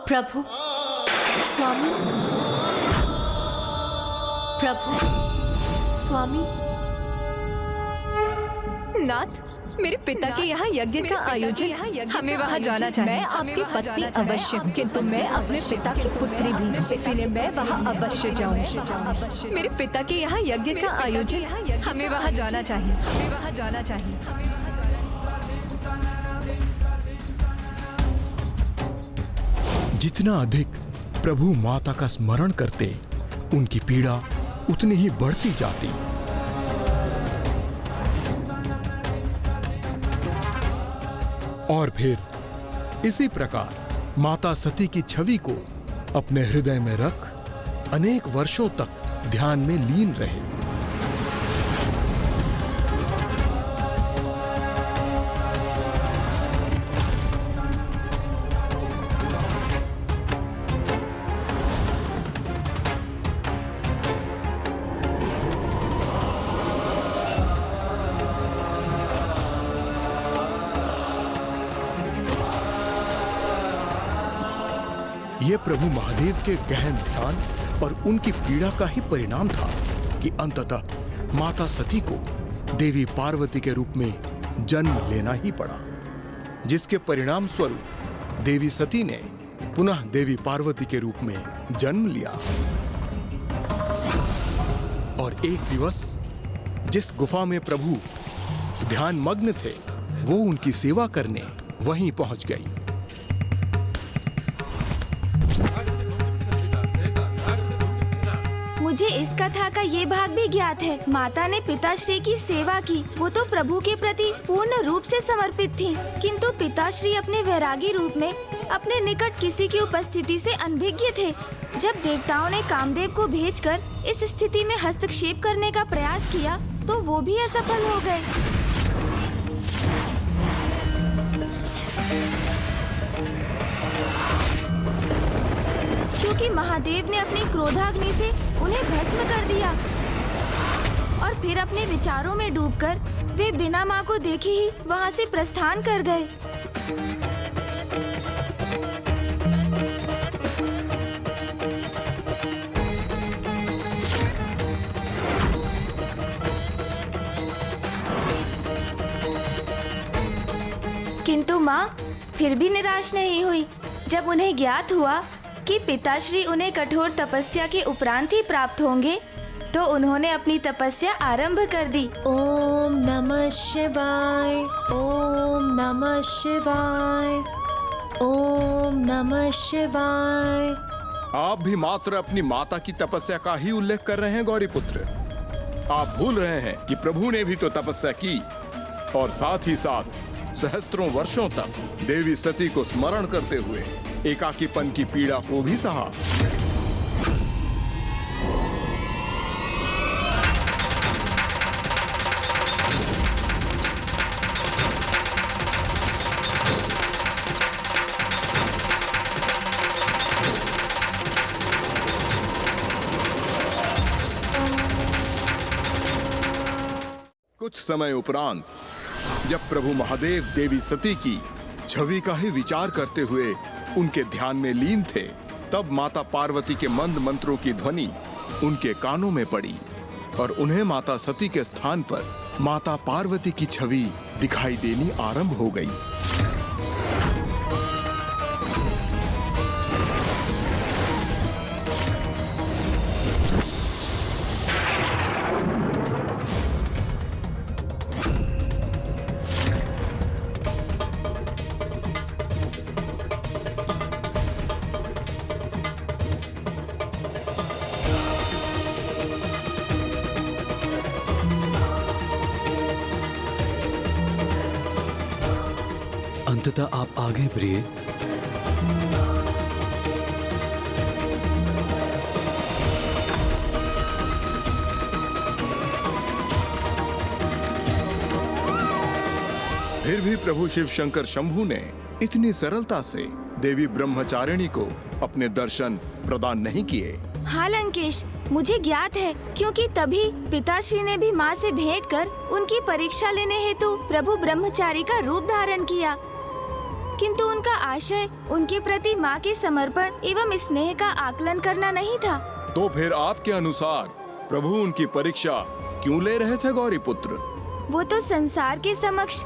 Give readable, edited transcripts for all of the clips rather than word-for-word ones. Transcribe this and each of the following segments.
प्रभु, स्वामी, प्रभु, स्वामी। नाथ, मेरे पिता के यहाँ यज्ञ का आयोजन, हमें वहाँ जाना चाहिए। मैं आपकी पत्नी अवश्य हूँ, किंतु मैं अपने पिता की पुत्री भी, इसीलिए मैं वहाँ अवश्य जाऊँगी। मेरे पिता के यहाँ यज्ञ का आयोजन, हमें वहाँ जाना चाहिए। हमें वहाँ जाना चाहिए। जितना अधिक प्रभु माता का स्मरण करते, उनकी पीड़ा उतनी ही बढ़ती जाती। और फिर इसी प्रकार माता सती की छवि को अपने हृदय में रख अनेक वर्षों तक ध्यान में लीन रहे। यह प्रभु महादेव के गहन ध्यान और उनकी पीड़ा का ही परिणाम था कि अंततः माता सती को देवी पार्वती के रूप में जन्म लेना ही पड़ा, जिसके परिणाम स्वरूप देवी सती ने पुनः देवी पार्वती के रूप में जन्म लिया। और एक दिवस जिस गुफा में प्रभु ध्यान मग्न थे, वो उनकी सेवा करने वहीं पहुंच गई। मुझे इस कथा का ये भाग भी ज्ञात है। माता ने पिताश्री की सेवा की। वो तो प्रभु के प्रति पूर्ण रूप से समर्पित थी, किंतु पिताश्री अपने वैरागी रूप में अपने निकट किसी की उपस्थिति से अनभिज्ञ थे। जब देवताओं ने कामदेव को भेजकर इस स्थिति में हस्तक्षेप करने का प्रयास किया, तो वो भी असफल हो गए। क्योंकि महादेव ने अपनी क्रोधाग्नि से उन्हें भस्म कर दिया और फिर अपने विचारों में डूबकर वे बिना माँ को देखे ही वहाँ से प्रस्थान कर गए। किंतु माँ फिर भी निराश नहीं हुई। जब उन्हें ज्ञात हुआ कि पिताश्री उन्हें कठोर तपस्या के उपरांत ही प्राप्त होंगे, तो उन्होंने अपनी तपस्या आरंभ कर दी। ओम नमः शिवाय, ओम नमः शिवाय, ओम नमः शिवाय। आप भी मात्र अपनी माता की तपस्या का ही उल्लेख कर रहे हैं गौरी पुत्र। आप भूल रहे हैं कि प्रभु ने भी तो तपस्या की और साथ ही साथ सहस्त्रों वर्षों तक देवी सती को स्मरण करते हुए एकाकीपन की पीड़ा को भी सहा। कुछ समय उपरांत जब प्रभु महादेव देवी सती की छवि का ही विचार करते हुए उनके ध्यान में लीन थे, तब माता पार्वती के मंद मंत्रों की ध्वनि उनके कानों में पड़ी और उन्हें माता सती के स्थान पर माता पार्वती की छवि दिखाई देनी आरंभ हो गई। अंततः आप आ गए प्रिय। फिर भी प्रभु शिव शंकर शंभू ने इतनी सरलता से देवी ब्रह्मचारिणी को अपने दर्शन प्रदान नहीं किए। हाँ लंकेश, मुझे ज्ञात है, क्योंकि तभी पिताश्री ने भी माँ से भेंट कर उनकी परीक्षा लेने हेतु प्रभु ब्रह्मचारी का रूप धारण किया। किंतु उनका आशय उनके प्रति माँ के समर्पण एवं स्नेह का आकलन करना नहीं था। तो फिर आपके अनुसार प्रभु उनकी परीक्षा क्यों ले रहे थे गौरी पुत्र? वो तो संसार के समक्ष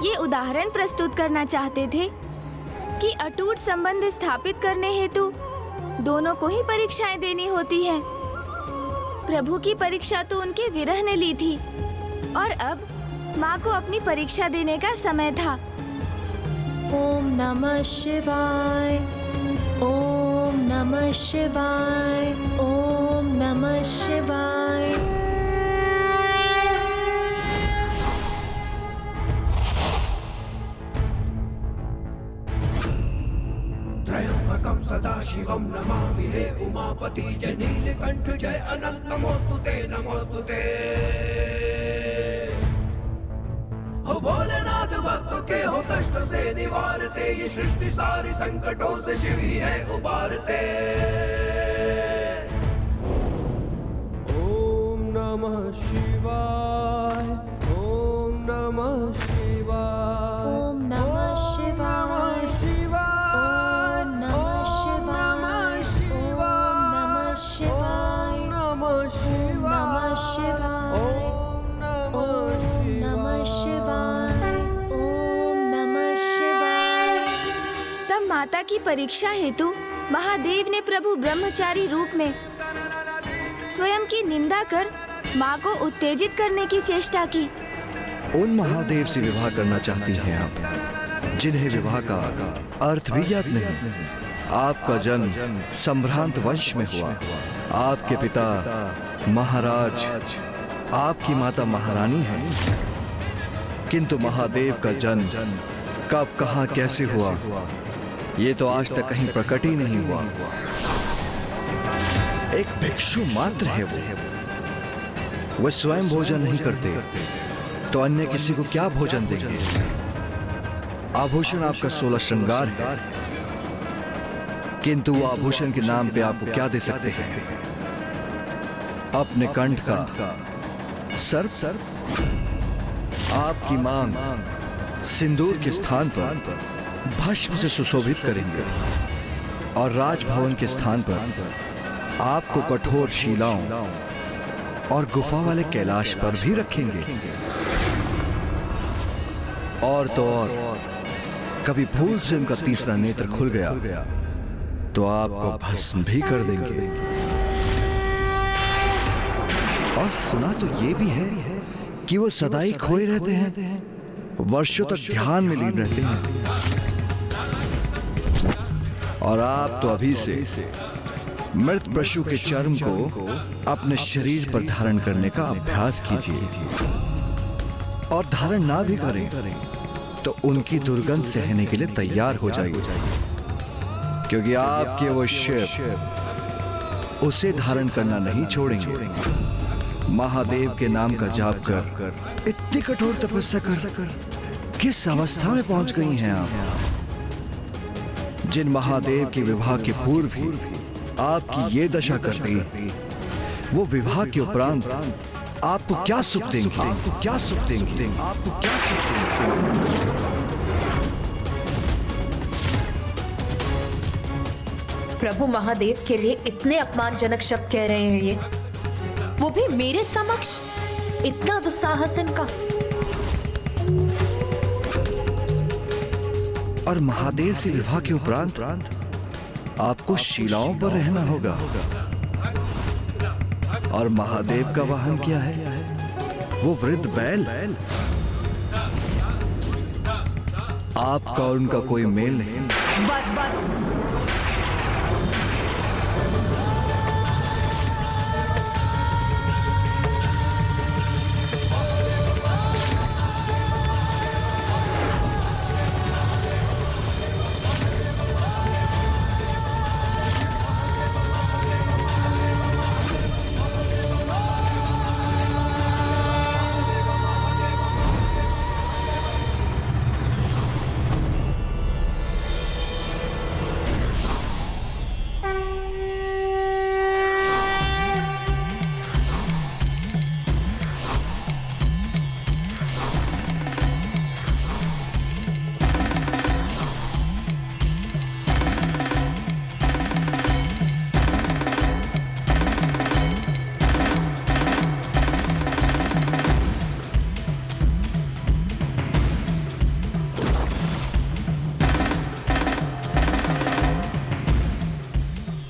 ये उदाहरण प्रस्तुत करना चाहते थे कि अटूट संबंध स्थापित करने हेतु दोनों को ही परीक्षाएं देनी होती हैं। प्रभु की परीक्षा तो उनके विरह ने ली थी और अब माँ को अपनी परीक्षा देने का समय था। ओम नमः शिवाय, ओम नमः शिवाय, ओम नमः शिवाय। त्र्यंबकं सदाशिवं नमामि हे उमापति जय नीलकंठ जय अनंत नमोस्तुते नमोस्तुते। हो भोलेनाथ भक्तों के हो कष्ट से निवारते, ये सृष्टि सारी संकटों से शिव ही है उबारते। ओम नमः शिवाय, ओम नमः शिवाय, ओम नमः शिवाय, ओम नमः शिवाय, ओम नमः शिवाय, ओम नमः शिवाय, ओम नमः शिवाय। तब माता की परीक्षा हेतु महादेव ने प्रभु ब्रह्मचारी रूप में स्वयं की निंदा कर माँ को उत्तेजित करने की चेष्टा की। उन महादेव से विवाह करना चाहती हैं आप, जिन्हें विवाह का अर्थ भी ज्ञात नहीं। आपका जन्म संभ्रांत वंश में हुआ। आपके पिता महाराज, आपकी माता महारानी है, किंतु महादेव का जन्म कब, कहां, कैसे हुआ, ये तो आज तक कहीं प्रकट ही नहीं हुआ। एक भिक्षु मात्र है वो स्वयं भोजन नहीं करते तो अन्य किसी को क्या भोजन देंगे। आभूषण आपका 16 श्रृंगार है, किंतु वो आभूषण के नाम पे आपको क्या दे सकते हैं? अपने कंठ का सर्प। आपकी मांग सिंदूर के स्थान पर भस्म से सुशोभित करेंगे और राजभवन के स्थान पर आपको कठोर शिलाओं और गुफा वाले कैलाश पर भी रखेंगे। और तो और कभी भूल से उनका तीसरा नेत्र खुल गया तो आपको भस्म भी कर देंगे। और सुना तो ये भी है कि वो सदाई खोए रहते हैं, वर्षों तक ध्यान में लीन रहते हैं। और आप तो अभी से मृत पशु के चर्म को अपने शरीर पर धारण करने का अभ्यास कीजिए। और धारण ना भी करें तो उनकी दुर्गंध सहने के लिए तैयार हो जाइए, क्योंकि आपके वो शिव उसे धारण करना नहीं छोड़ेंगे। महादेव के नाम का जाप कर इतनी कठोर तपस्या कर किस अवस्था में पहुंच गई हैं आप? जिन महादेव के विवाह के पूर्व ही आपकी ये दशा कर दी, वो विवाह के उपरांत आपको क्या सुख देंगे? आपको क्या सुख देंगे? आपको क्या सुख देंगे? प्रभु महादेव के लिए इतने अपमानजनक शब्द कह रहे हैं ये, वो भी मेरे समक्ष। इतना दुस्साहस इनका। और महादेव से विवाह के उपरांत आपको शिलाओं पर रहना होगा। और महादेव का वाहन क्या है? वो वृद्ध बैल। आपका और उनका कोई मेल नहीं। बस बस।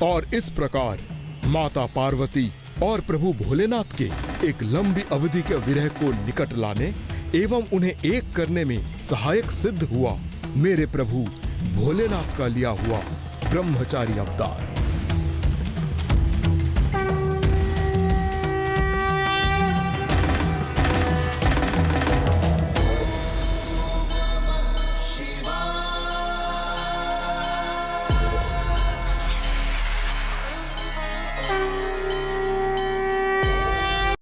और इस प्रकार माता पार्वती और प्रभु भोलेनाथ के एक लंबी अवधि के विरह को निकट लाने एवं उन्हें एक करने में सहायक सिद्ध हुआ मेरे प्रभु भोलेनाथ का लिया हुआ ब्रह्मचारी अवतार।